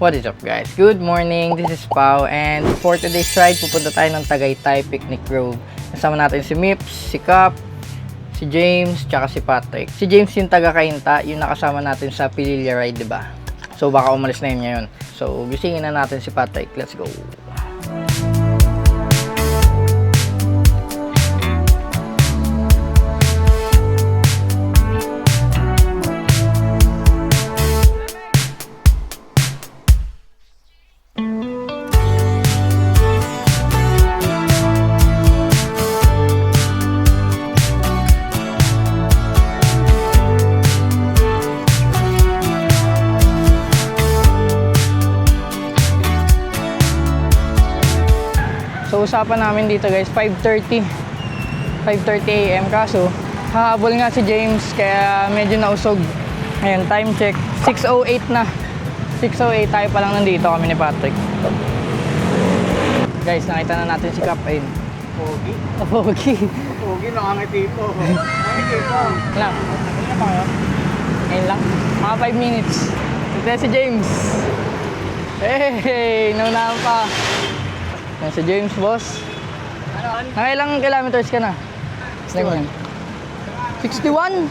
What is up guys? Good morning, this is Pao and for today's ride pupunta tayo ng Tagaytay Picnic Grove. Kasama natin si Mips, si Cap, si James, tsaka si Patrick. Si James yung taga-Kainta, yung nakasama natin sa Pililla ride, diba? So baka umalis na yun ngayon. So gisingin na natin si Patrick, let's go! So usapan namin dito guys, 5:30 AM, kaso hahabol nga si James kaya medyo nausog. Ayan, time check 6:08 na. 6:08 tayo pa lang nandito kami ni Patrick. Guys, nakita na natin si Cap. Ayun, Pogi. pogi. Pogi, nakangiti po. Nakangiti po. Lang, ano pa kayo? Ngayon lang, mga 5 minutes. Ito si James. Hey, naunahan pa. Yan si James, boss. Nakailang kilometers ka na? 61? 61?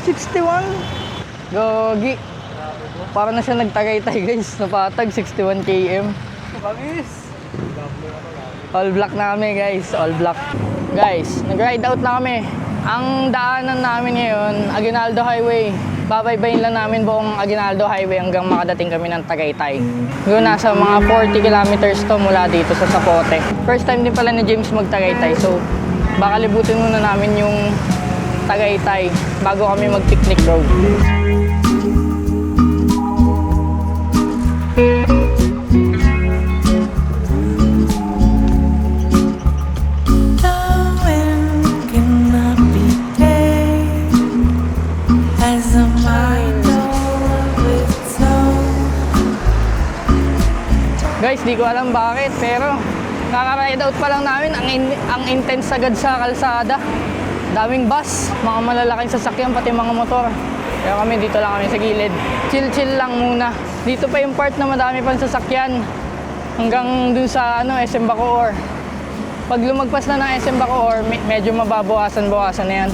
61? Gogi. Para na siya nagtagaytay guys. Napatag 61 km. Pagis. All black na kami guys. All black. Guys, nag-ride out na kami. Ang daanan namin ngayon, Aguinaldo Highway. Babaybayin lang namin buong Aguinaldo Highway hanggang makadating kami ng Tagaytay. Doon nasa mga 40 kilometers to mula dito sa Zapote. First time din pala ni James mag-Tagaytay. So, baka libutin muna namin yung Tagaytay bago kami mag-picnic road. Guys, di ko alam bakit, pero kaka-ride out pa lang namin, ang intense agad sa kalsada. Daming bus, mga malalaking sasakyan, pati mga motor. Kaya kami, dito lang kami sa gilid. Chill-chill lang muna. Dito pa yung part na madami pang sasakyan. Hanggang dun sa SM Bacoor. Pag lumagpas na ng SM Bacoor, medyo mababawasan-bawasan na yan.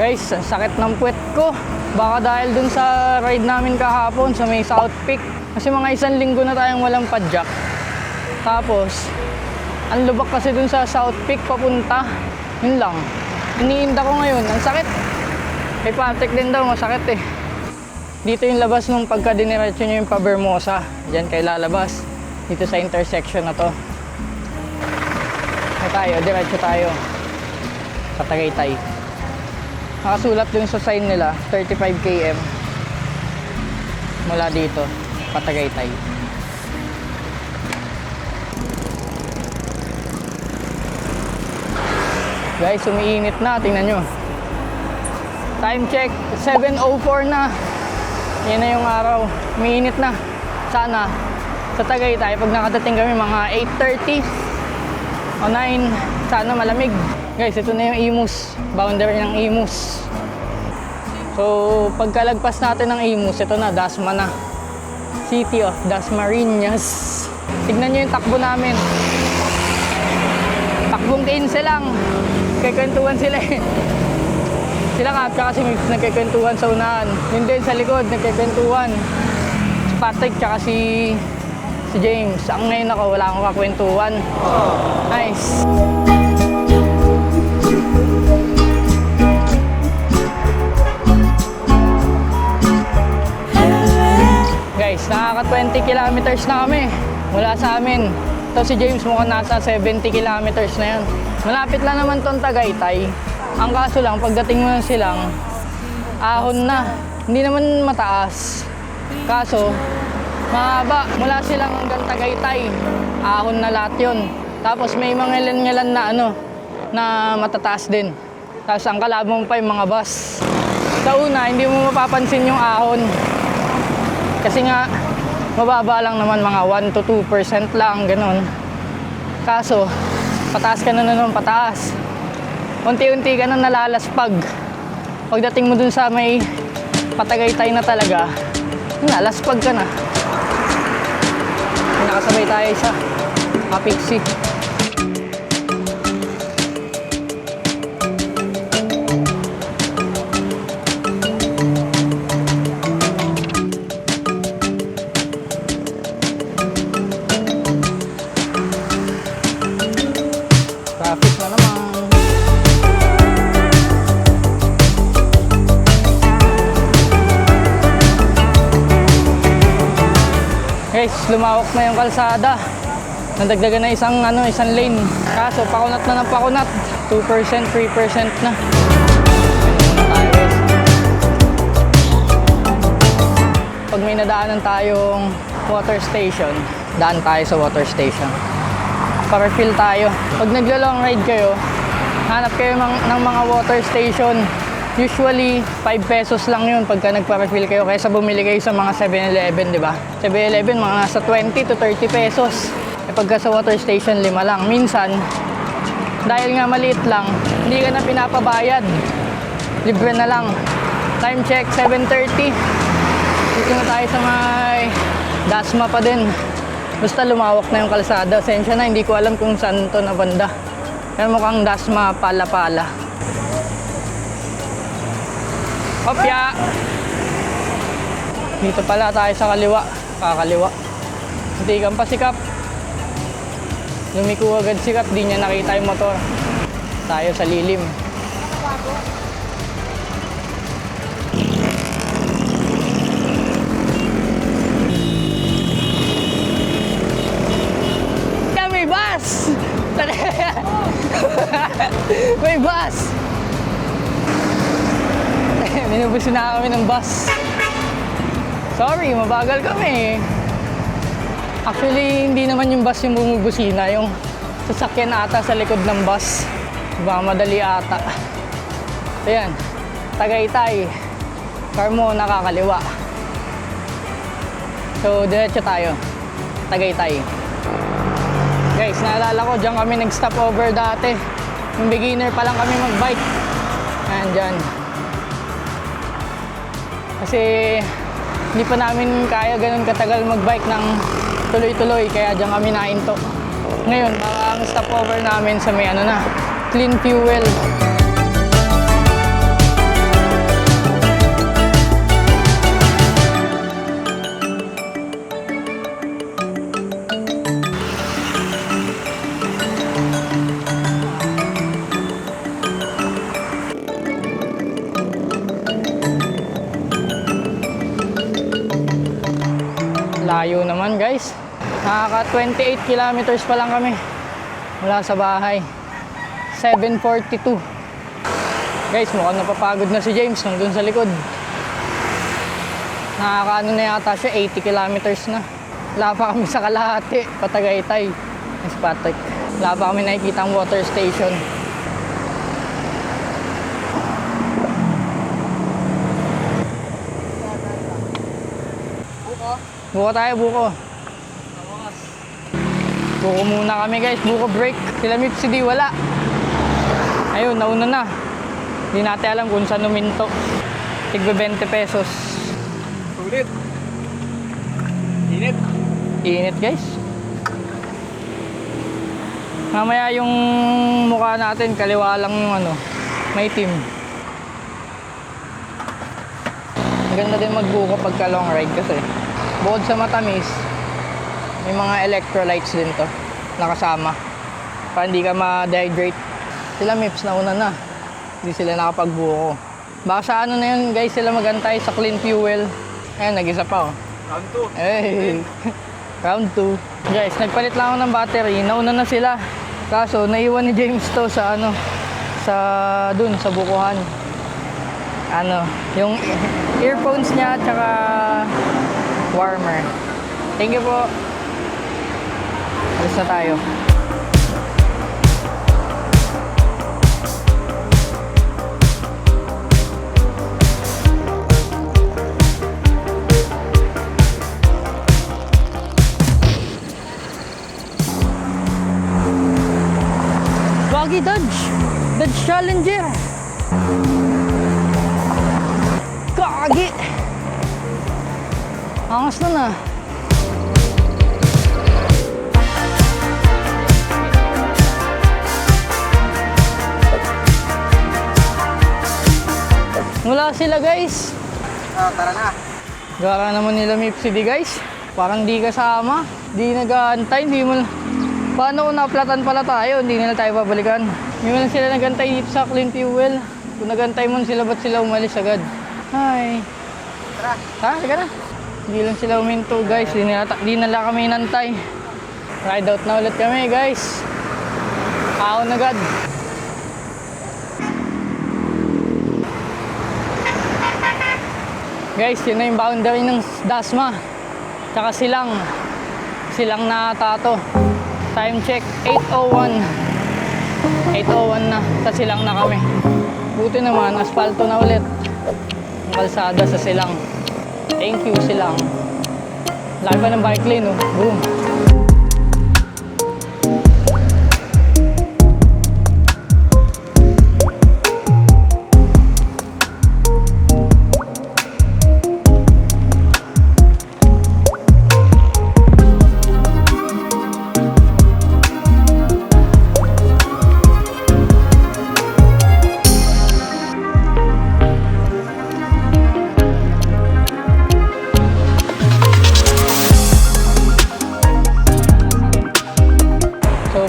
Guys, ang sakit ng puwet ko. Baka dahil dun sa ride namin kahapon sa may South Peak. Kasi mga 1 linggo na tayong walang padjak. Tapos, ang lubak kasi dun sa South Peak papunta. Yun lang. Iniinda ko ngayon. Ang sakit. Kay Patrick din daw, masakit eh. Dito yung labas nung pagka diniretso nyo yung pa-Bermosa. Diyan kayo lalabas. Dito sa intersection na to. Diretso tayo. Sa Tagaytay. Nakasulat dun sa sign nila, 35 km mula dito, Patagaytay. Guys, umiinit na, tingnan nyo. Time check, 7:04 na. Yan na yung araw, umiinit na. Sana, sa Tagaytay, pag nakadating kami mga 8:30 o 9, sana malamig. Guys, ito na yung Imus, boundary ng Imus. So, pagkalagpas natin ng Imus, ito na, Dasma na. City of Dasmariñas. Tignan nyo yung takbo namin. Takbong 15 lang. Kikwentuhan sila eh. Sila ka kasi nagkikwentuhan sa unahan. Yun din sa likod, nagkikwentuhan. Si Patrick tsaka si James. Ang ngayon ako, wala akong kakwentuhan. Nice. Guys, nakaka 20 kilometers na kami mula sa amin. Ito si James mukhang nasa 70 kilometers na yan. Malapit lang naman tong Tagaytay. Ang kaso lang, pagdating mo ng silang, ahon na. Hindi naman mataas. Kaso, mahaba. Mula silang hanggang Tagaytay. Ahon na lahat yun. Tapos may mga ilan-ilan na na matataas din. Tapos ang kalaban mo pa yung mga bus. Sa una, hindi mo mapapansin yung ahon. Kasi nga, mababa lang naman mga 1 to 2% lang, ganun. Kaso, pataas ka na naman pataas. Unti-unti ka na nalalaspag. Pagdating mo dun sa may Patagaytay na talaga, nalaspag ka na. Nakasabay tayo sa Apixie. Traffic na naman. Guys, lumawak na yung kalsada. Nadagdagan na isang lane. Kaso pakunat na ng pakunat. 2%, 3% na. Pag may nadaanan tayong water station, daan tayo sa water station. Pa-refill tayo. Pag naglo-long ride kayo, hanap kayo ng mga water station. Usually, 5 pesos lang yun pagka nagpa-refill kayo kaysa bumili kayo sa mga 7-Eleven, di ba? 7-Eleven, mga nasa 20 to 30 pesos. E pagka sa water station, 5 lang. Minsan, dahil nga maliit lang, hindi ka na pinapabayad. Libre na lang. Time check, 7:30. Dito na tayo sa may Dasma pa din. Basta lumawak na yung kalsada. Sensya na, hindi ko alam kung saan to na banda. Pero mukhang Dasma pala-pala. Opya! Dito pala tayo sa kaliwa. Kakaliwa. Hindi kang pasikap. Lumiko agad sikap, di niya nakita yung motor. Tayo sa lilim. May bus! May bus! Minubusin na kami ng bus. Sorry, mabagal kami. Actually, hindi naman yung bus yung bumubusina. Yung sasakyan ata sa likod ng bus. Baka madali ata. Ayan, Tagaytay. Car mo nakakaliwa. So, diretso tayo. Tagaytay. Guys, naalala ko, dyan kami nag-stop over dati. Yung beginner pa lang kami mag-bike. Ayan, dyan. Kasi hindi pa namin kaya ganun katagal mag-bike ng tuloy-tuloy, kaya dyan kami nahinto. Ngayon, ang stopover namin sa may clean fuel. Layo naman guys. Nakaka 28 kilometers pa lang kami mula sa bahay. 7:42. Guys, mukhang napapagod na si James nandun sa likod. Nakakaano na yata siya, 80 kilometers na. Wala pa kami sa kalahati, Patagaytay. Mas Patek. Wala pa kami nakikita ang water station. Buko tayo, buko. Buko muna kami guys, buko break. Sila Mipsy di wala. Ayun, nauna na. Hindi natin alam kung saan uminto. Tigbe 20 pesos. Ulit. Init. Init guys. Mamaya yung mukha natin, kaliwa lang yung may team. Ang ganda din magbuko pagka long ride kasi. Bukod sa matamis, may mga electrolytes din to nakasama para hindi ka ma-dehydrate. Sila Mips nauna na, hindi sila nakapagbuko. Baka sa na yun guys sila magantay sa clean fuel. Ayan, nag-isa pa Round 2. Hey, round 2. Guys, nagpalit lang ako ng battery. Nauna na sila. Kaso, naiwan ni James to sa ano, dun, sa bukuhan. Ano, yung earphones niya, tsaka warmer. Thank you po. Alis na tayo. Wagi Dodge Challenger. Kagi. Angas na na. Wala sila guys. Tara na. Gara naman nila Mipsy guys. Parang di kasama. Di nag-aantay. Di mo... Paano kung naplatan pala tayo? Hindi nila tayo babalikan. Hindi mo lang sila nagantay dito sa clean fuel. Kung nagantay mo sila, ba't sila umalis agad? Hi. Tara. Ha? Teka na. Hindi lang sila uminto guys. Di nila kami inantay. Ride out na ulit kami guys. Ahon agad. Guys, yun na yung boundary ng Dasma. Tsaka silang na tato. Time check, 8:01. 8:01 na. Sa silang na kami. Buti naman, asfalto na ulit. Ang kalsada sa silang. Thank you silang. Laki pa ng bike lane, oh. Boom.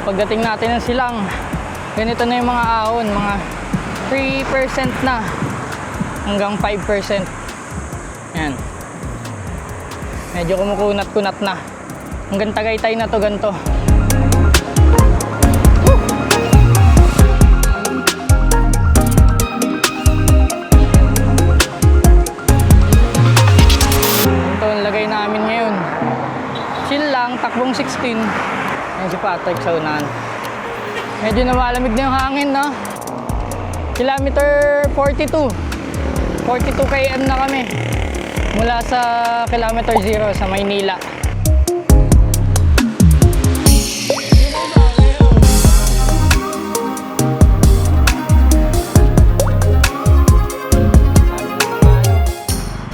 Pagdating natin ng silang, ganito na yung mga ahon, mga 3% na hanggang 5%. Yan. Medyo kumukunat-kunat na. Hanggang Tagaytay na to ganito. Ito ang lagay namin ngayon. Chill lang, takbong 16. Ayan si Patrick sa unahan. Medyo namalamig na yung hangin, no? Kilometer 42. 42 km na kami. Mula sa kilometer 0 sa Maynila.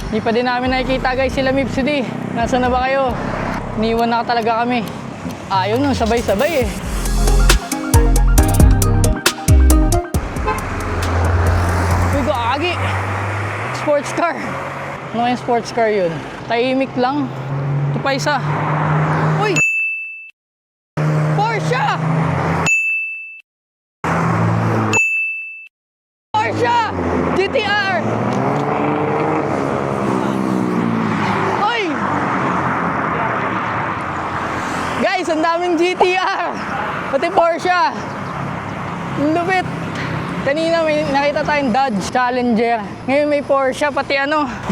Hindi pa din namin nakikita guys sila Mipsy D. Nasaan na ba kayo? Iniwan na talaga kami. Ayaw nung sabay-sabay eh. Uy, gagi! Sports car. Ano yung sports car yun? Tahimik lang. Ito pa isa. Uy! Porsche! Porsche! GTR! Uy! Guys, ang daming GTR! Pati Porsche! Lupit! Kanina may nakita tayong Dodge Challenger. Ngayon may Porsche, pati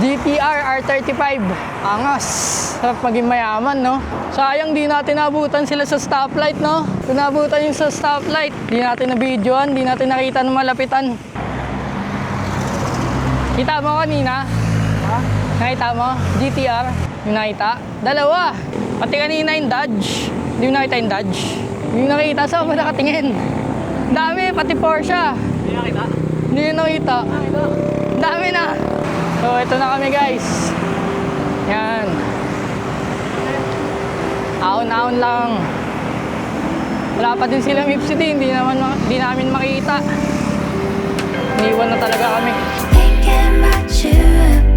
GTR R35. Angas! Sarap maging mayaman, no? Sayang di natin nabutan sila sa stoplight, no? Kung nabutan yung sa stoplight, di natin na-videoan, di natin nakita ng malapitan. Kita mo kanina? Ha? Nakita mo? GTR? Yung nakita? Dalawa! Pati kanina yung Dodge. Hindi mo nakita yung Dodge? Yung nakita, saan ba nakatingin? Dami, pati Porsche. Hindi nakita? Hindi yung nakita. Dami na. So, ito na kami guys. Yan. Ahon-ahon lang. Wala pa din sila Mipsy D. Hindi namin makita. Iniwan na talaga kami. Thinking about you,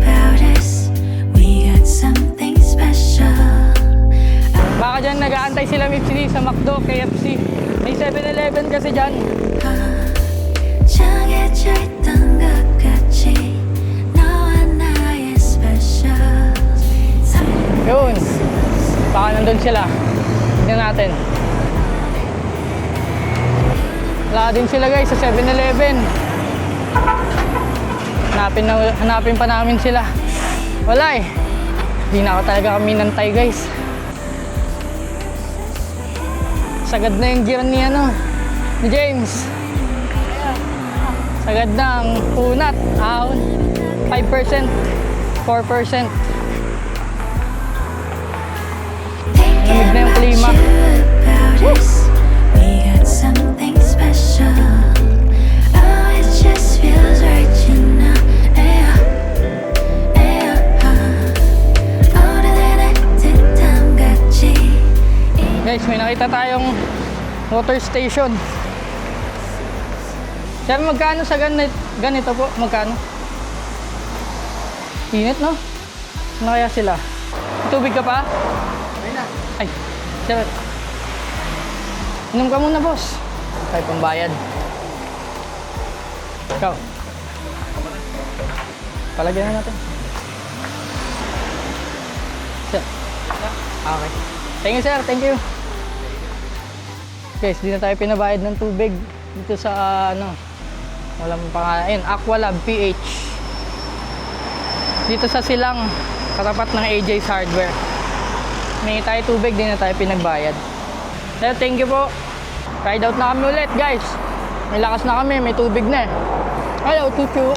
about us. We got something special. Baka dyan nag-aantay sila Mipsy D sa McDo, KFC. May 7-Eleven kasi dyan. 정해져 있던 것 같이 너와 나의 special. Yun. Baka nandun sila. Tignan natin. Wala din sila guys sa 7-Eleven. Hanapin pa namin sila. Wala eh. Hindi na talaga kami nantay guys. Sagad na yung gear ni ni James. Sagad na ang unat. Ahon. 5%. 4%. Lamig na yung klima. We got something special. Oh, it just feels right, you know. Yeah, yeah. Older than I did, time got G. Guys, may nakita tayong water station. Sir, magkano sa ganito po? Magkano? Init, no? Ano kaya sila? Tubig ka pa? Ayun na. Ay, sir. Inom ka muna, boss. Tayo pambayad. Ikaw. Palagyan na natin. Sir. Okay. Thank you, sir. Thank you. Guys, di na tayo pinabayad ng tubig dito sa walang pangalan. Ayun, Aqualab PH. Dito sa Silang, katapat ng AJ's Hardware. May tayo tubig, di na tayo pinagbayad. So, thank you po. Ride out na kami ulit, guys. May lakas na kami, may tubig na eh. Hello, Chuchu.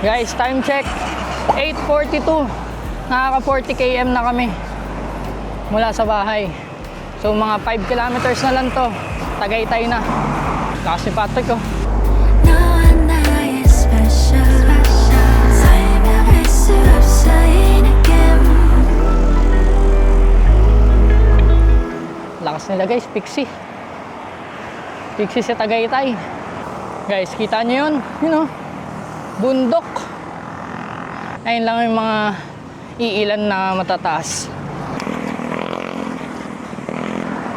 Guys, time check. 8:42. Nakaka 40 km na kami mula sa bahay. So mga 5 kilometers na lang to. Tagaytay na. Kasi Patrick oh. No one I is special. I'm a mess up, saying again. Lakas nila guys, Pixie. Pixie sa Tagaytay. Guys, kita nyo yun? Yun oh. Bundok. Ayun lang yung mga iilan na matataas.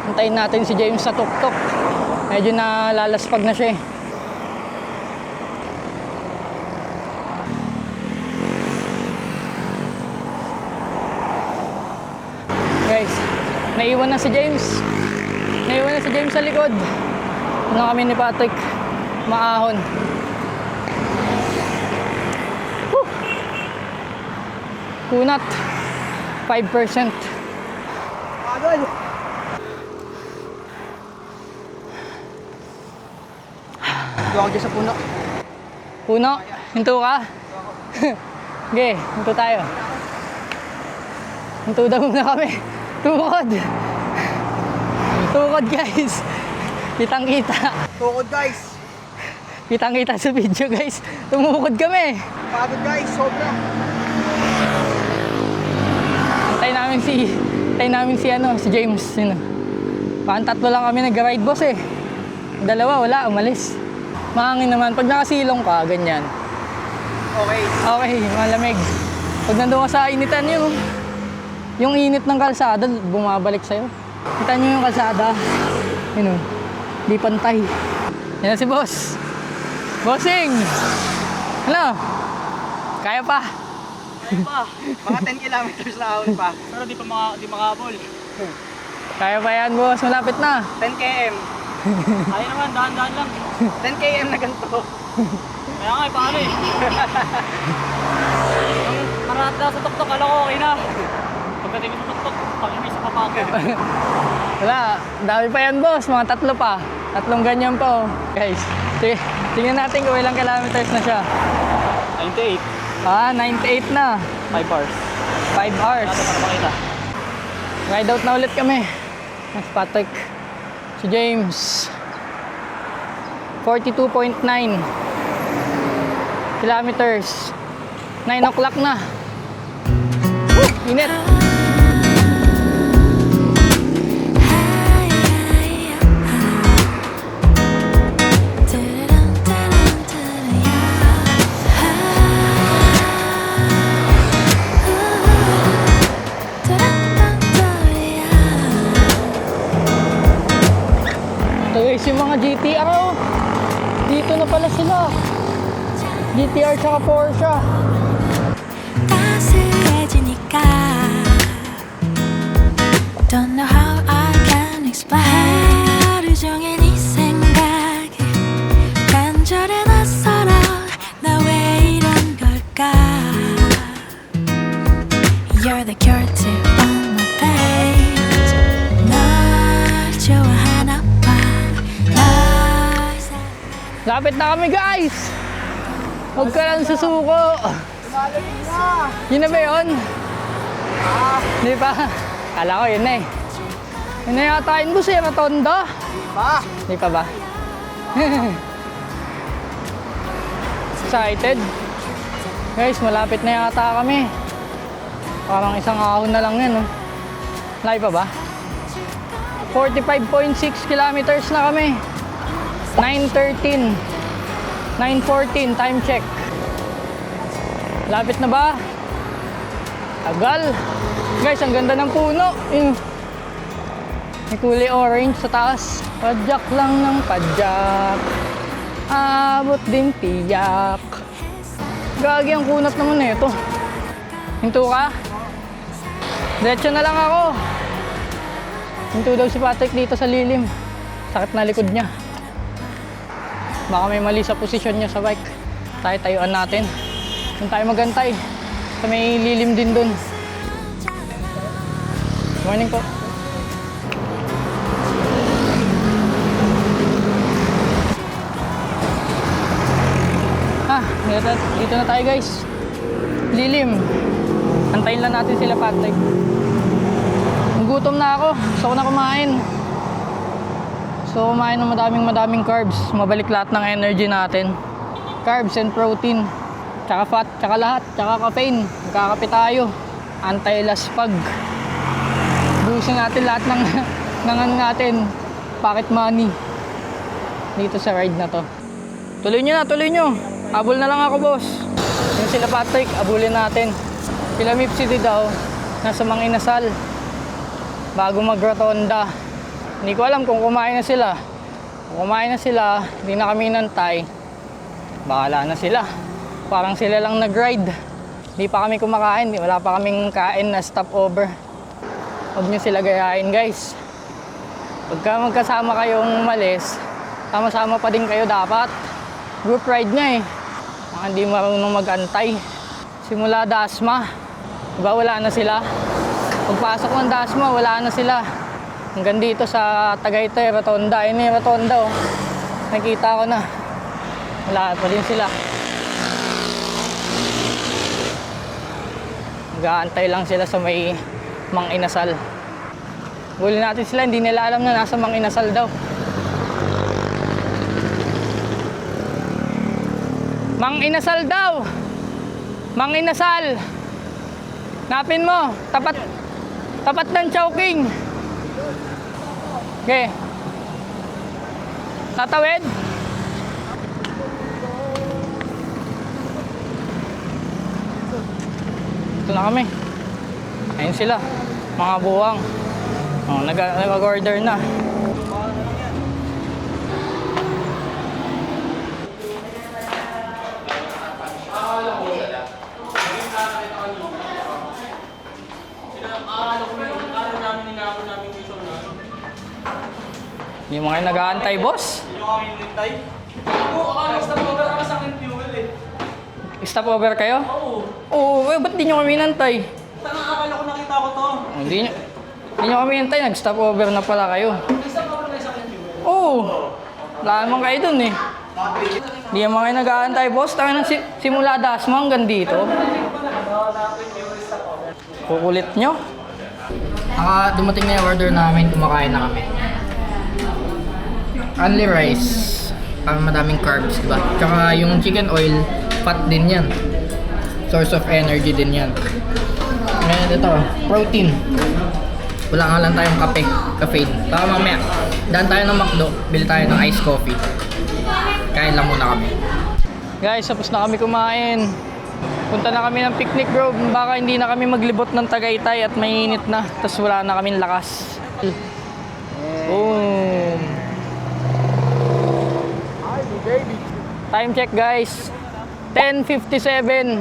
Hintayin natin si James sa tuktok. Medyo nalalaspag na siya eh. Guys, naiwan na si James. Naiwan na si James sa likod. Ano kami ni Patrick? Maahon. Kunat 5%. Agad. Ito ako dyan sa puno. Puno, hinto ka? Okay, hinto tayo. Hinto daw muna kami. Tukod. Tukod guys. Kitang kita. Tukod guys. Kitang kita sa video guys. Tumukod kami. Pagod guys, sobra. Tayo namin si James. Parang tatlo lang kami nag-ride boss eh. Dalawa wala, umalis. Mahangin naman. Pag nakasilong ka, ganyan. Okay. Okay, malamig. Pag nandun ka sa initan yung init ng kalsada, bumabalik sa'yo. Kita nyo yung kalsada. Yun o. Di pantay. Yan na si boss. Bossing! Ano? Kaya pa? Mga 10 kilometers na ahon pa. Pero di makabol. Kaya pa yan boss, malapit na. 10 km. Kaya naman, dahan-dahan lang. 10 km na ganito. Kaya nga, paano eh. Nung marata sa tuktok, alam ko okay na. Pagdating ko sa tuktok, pag-imay sa papago. Wala, dami pa yan boss, mga tatlo pa. Tatlong ganyan pa oh. Guys, sige, tingnan natin kung ilang kilometers na siya. 98. 98 na. 5 hours. 5 hours. Para makita. Ride out na ulit kami. Mas Patrick. Si James. 42.9 kilometers. 9 o'clock na. Init. Nandito na pala sila. GTR tsaka Porsche. 따스해지니까 Don't know how I can explain 하루 종일 네 생각에 간절해 낯설어 나 왜 이런 걸까 You're the cure to all my pains 널 좋아하나 봐널 Lapit na kami guys! Huwag ka lang susuko. Yun na ba yun? Hindi pa. Kala ko yun na eh. Yun na yata yun boss eh, Rotonda. Hindi pa ba? Excited? Guys, malapit na yata kami. Parang isang ahon na lang yan. Oh. Layo pa ba? 45.6 kilometers na kami. 9:13. 9:14 time check. Lapit na ba? Agal. Guys, ang ganda ng puno. May kulay orange sa taas. Padyak lang ng padyak. Abot din tiyak. Gagi ang kunat naman na ito. Hinto ka? Diretso na lang ako. Hinto daw si Patrick dito sa lilim. Sakit na likod niya. Baka may mali sa posisyon niya sa bike. Tayo-tayuan natin. Doon tayo magantay. Sa may lilim din doon. Morning po. Dito na tayo guys. Lilim. Antayin lang natin sila Patrick. Gutom na ako. Gusto ko na kumain. So kumain ng madaming carbs. Mabalik lahat ng energy natin. Carbs and protein. Tsaka fat, tsaka lahat. Tsaka caffeine. Magkakape tayo. Anti-laspag. Busin natin lahat ng ano natin. Pocket money. Dito sa ride na to. Tuloy nyo na, tuloy nyo. Abol na lang ako boss. Yung sila Patrick, abulin natin. Sila Mip City daw. Nasa Mang Inasal. Bago mag-rotonda. Hindi ko alam kung kumain na sila. Kung kumain na sila, hindi na kami nantay. Bahala na sila. Parang sila lang nag-ride. Hindi pa kami kumakain. Wala pa kaming kain na stopover. Huwag nyo sila gayahin guys. Pagka magkasama kayong umalis, sama-sama pa din kayo dapat. Group ride nga eh. Mga hindi marunong mag-antay. Simula Dasma. Diba wala na sila? Pagpasok ng Dasma, wala na sila. Hanggang dito sa Tagaytay, Rotonda. Ayun yung Rotonda oh. Nakita ko na. Wala pa din sila. Nag-aantay lang sila sa may Mang Inasal. Huli natin sila, hindi nila alam na nasa Mang Inasal daw. Mang Inasal daw! Mang Inasal! Napin mo, tapat ng Chowking. Okay. Tatawid? Ito na kami. Ayun sila. Mga buwang. Oh, nag-order na. Yung mga nag-aantay, boss. Hindi nyo kami nintay? Oo, stop-over ako sa akin fuel eh. Stopover kayo? Oo. Oo, ba't di nyo kami nantay? Saan akala ko nakita ko to? Hindi nyo kami nantay, nag-stopover na pala kayo. Stop-over kayo sa akin fuel? Oo, wala naman kayo dun eh. Hindi yung mga nag-aantay, boss. Tayo ng simula Dasma hanggang dito. Kukulit nyo. Dumating na yung order namin, kumakain na kami. Only rice, madaming carbs, diba? Tsaka yung chicken oil, fat din yan. Source of energy din yan. Ngayon ito, protein. Wala nga lang tayong caffeine. Baka mamaya, daan tayo ng McDo, bili tayo ng iced coffee. Kain lang muna kami. Guys, tapos na kami kumain. Punta na kami ng picnic grove. Baka hindi na kami maglibot ng Tagaytay at mainit na. Tapos wala na kaming lakas. Boom! Time check guys, 10:57.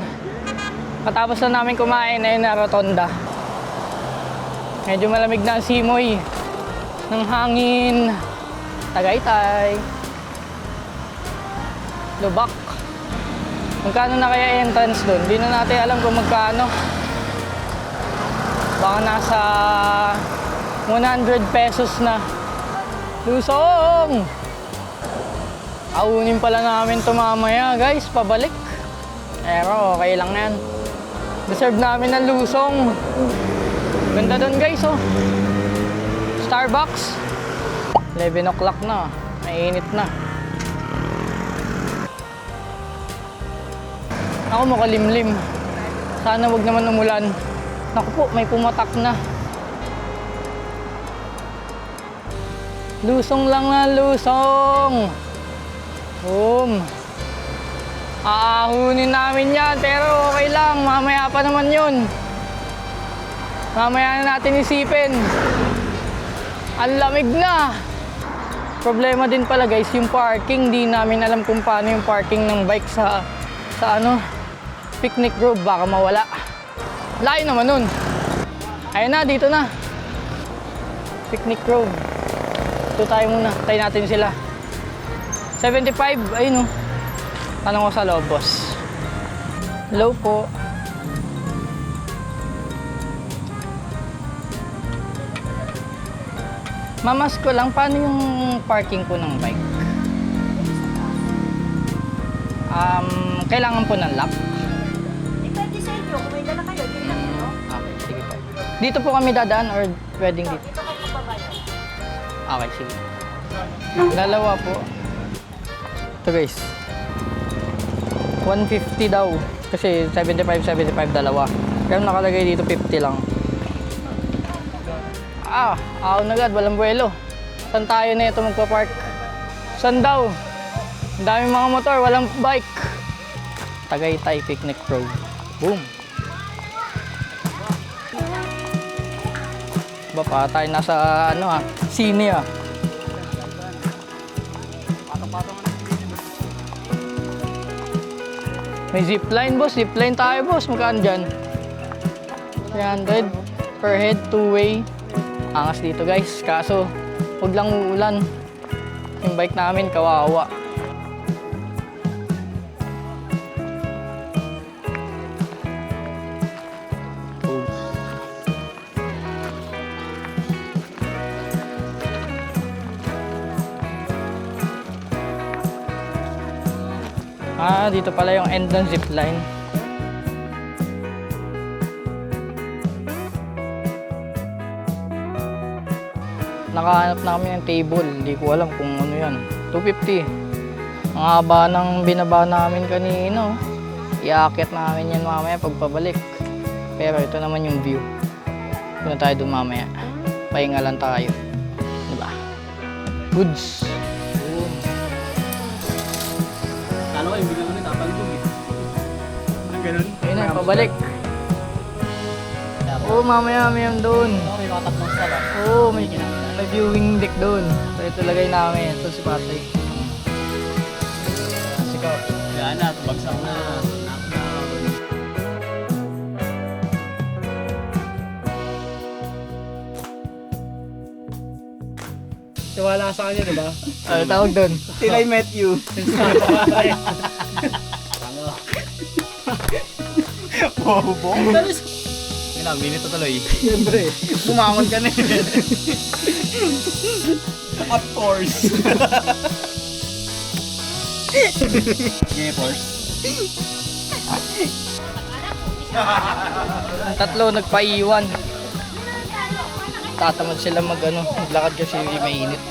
Katapos na namin kumain ayun na rotonda. Medyo malamig na ang simoy ng hangin. Tagaytay. Lubak. Magkano na kaya entrance doon? Hindi na natin alam kung magkano. Baka nasa 100 pesos na. Lusong! Aunin pala namin ito mamaya guys, pabalik. Pero okay lang yan. Deserve namin ng lusong. Ganda doon guys oh. Starbucks. 11 o'clock na. Mainit na. Ako makalimlim. Sana wag naman umulan. Naku po, may pumatak na. Lusong lang na lusong. Boom. Aahunin namin yan, pero okay lang. Mamaya pa naman yun. Mamaya na natin isipin. Ang lamig na. Problema din pala guys, yung parking. Di namin alam kung paano yung parking ng bike sa Picnic Grove. Baka mawala. Layo naman nun. Ayun na, dito na. Picnic Grove. Ito tayo muna. Tayo natin sila. 75, ayun o. Tanong ko sa loob, boss. Hello po. Mamas ko lang, paano yung parking po ng bike? Kailangan po ng lock? Depende sa inyo. Kung may dala kayo, din lang nyo. Okay, sige po. Dito po kami dadaan or pwedeng dito? Dito kayo magbabayad. Okay, sige. Dalawa po. Ito guys. 150 daw. Kasi 75 dalawa. Pero nakalagay dito 50 lang. Ahon agad, walang buwelo. Saan tayo na ito magpa-park? Saan daw? Ang daming mga motor, walang bike. Tagaytay Picnic Grove. Boom! Ba pa tayo nasa sine ah. May zipline boss, zipline tayo boss. Magkano dyan? 300 per head, two-way. Angas dito guys, kaso huwag lang uulan. Yung bike namin kawawa. Dito pala yung end ng zipline. Nakahanap na kami ng table, hindi ko alam kung ano yan. 250. Ang haba ng binaba namin kanina. Iaakit namin yan mamaya pagpabalik. Pero ito naman yung view. Punta tayo doon mamaya. Pahinga lang tayo. Diba? Goods. Ano yung bigyan mo nito? Palugog eh. Ang ganun? Ayun na, pabalik. Oo, mamaya yan doon. May mga tatlong stall ah. Oo, may viewing deck doon. So ito lagay namin. Ito si Patay. Kasi ko, yan na, bagsak na. Tiwala sa kanya, diba? Ano tawag doon? Till I met you. Bobo. Yun lang, minute tuloy. Siyempre. Bumangon ka na eh. Of course. Yeah, force. Ang tatlo nagpaiwan. Tatamad sila maglakad kasi mainit.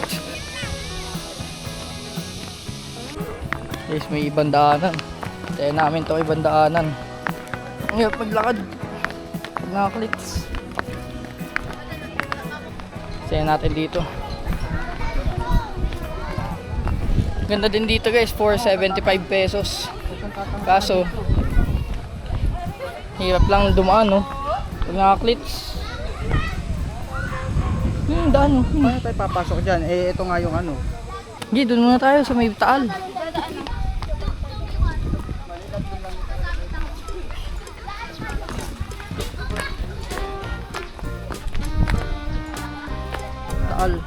Guys, may ibang daanan. Tayo namin to ibang daanan. Ang hirap maglakad. Nakakliks. Tayo natin dito. Ganda din dito guys, for 75 pesos. Kaso, hirap lang dumaan no. Pag nakaklits. Daan no. Paano tayo papasok dyan? Eh, ito nga yung ano. Hindi, doon muna tayo sa may taal. Taal.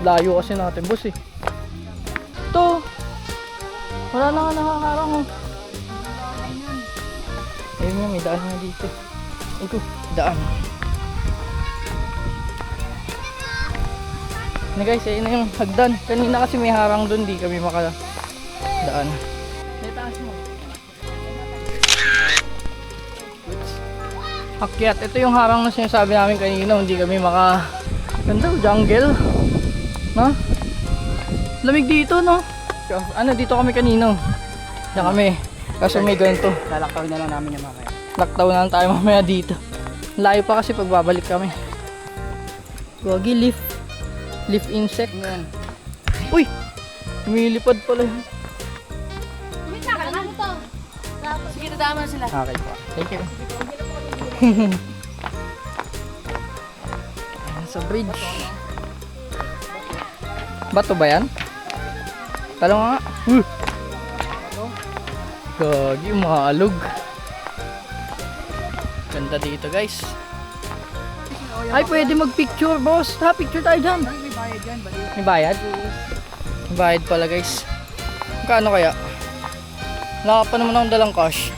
Layo kasi natin, boss eh. Ito. Wala na nga nakakarang oh. Ayun nga, may daan nga dito. Ito, daan. Na guys, ayun na yung hagdan. Kanina kasi may harang doon, di kami makadaan. May taas mo. Akyat, ito yung harang na sinasabi namin kanina, hindi kami ganda, jungle. No? Lamig dito, no? Ano, dito kami kanino. Diyan kami. Kaso may ganito. Lalakaw na lang namin yung mamaya. Lockdown na lang tayo mamaya dito. Layo pa kasi pag babalik kami. Wagi, leaf insect. Yan. Uy! Lumilipad pala yun. Sige, dadama na sila. Okay po. Thank you. Sa bridge. Bato ba yan? Talong nga. Gagi, maalog. Ganda dito guys. Ay, pwede mag-picture, boss. Ha, picture tayo dyan. May bayad yan, bali. May bayad? May bayad pala guys. Magkano kaya? Wala pa naman akong dalang cash.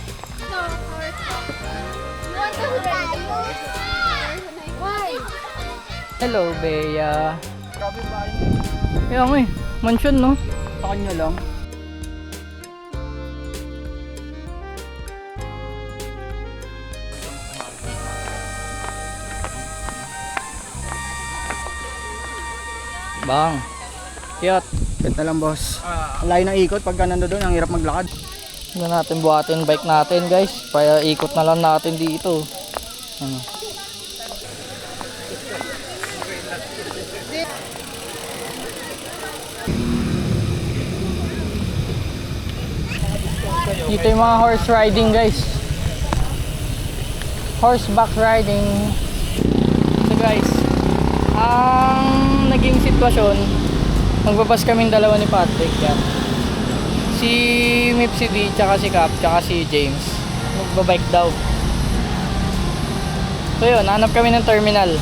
Hello, Bea. Grabe bahay. Kaya nga eh, mansion no? Sa kanya lang. Bang. Cute. Ganda lang, boss. Ang layo ng ikot pagka nando doon, ang hirap maglakad. Tignan natin buhatin bike natin guys. Kaya ikot na lang natin dito. Ano? Dito yung mga horse riding guys. Horseback riding. So guys, ang naging sitwasyon, magbabas kaming dalawa ni Patrick yan. Si Mipsy D, tsaka si Cap, tsaka si James. Magbabike daw. So yun, hanap kami ng terminal.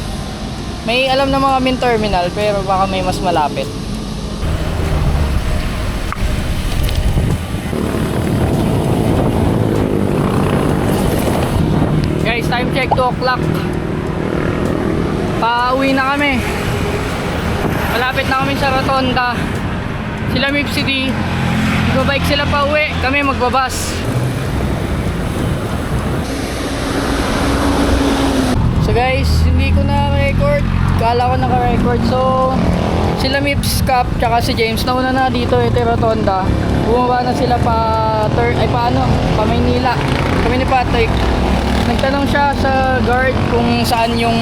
May alam na mga kaming terminal, pero baka may mas malapit. Guys, time check 2 o'clock. Pauwi na kami. Malapit na kami sa Rotonda. Sila Mipsy D, magbabike sila pa uwi, kami magbabas. So guys, hindi ko na record. Kala ko naka-record. So sila Mips, Cap, tsaka si James nauna na dito ito Rotonda. Bumaba na sila pa Maynila. Kami ni Patrick, nagtanong siya sa guard kung saan yung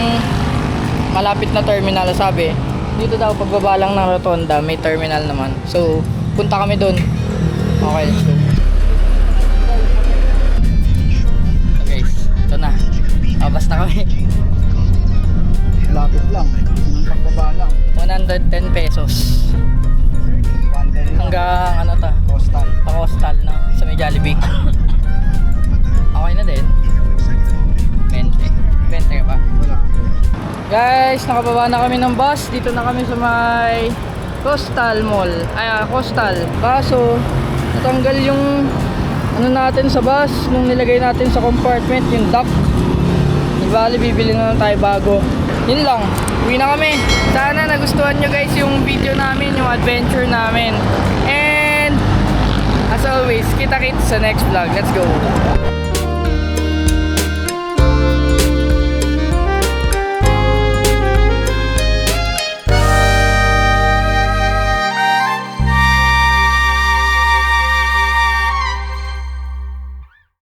malapit na terminal. Sabi, dito daw pagbaba lang ng Rotonda, may terminal naman. So punta kami doon. Okay, let's go. So guys, ito na. Abas na kami. Lapit lang. Yung pagbaba lang. 110 pesos. Wonder lang. Hanggang ano ta? Coastal. Pa-Coastal na sa may Jollibee. Okay na din. 20 ba? Wala. Guys, nakababa na kami ng bus. Dito na kami sa may Coastal Mall. Coastal. Kaso natanggal yung ano natin sa bus nung nilagay natin sa compartment, yung dock. Di bali, bibili na lang tayo bago. Yun lang, uwi na kami. Sana nagustuhan nyo guys yung video namin, yung adventure namin. And as always, kita-kits sa next vlog. Let's go.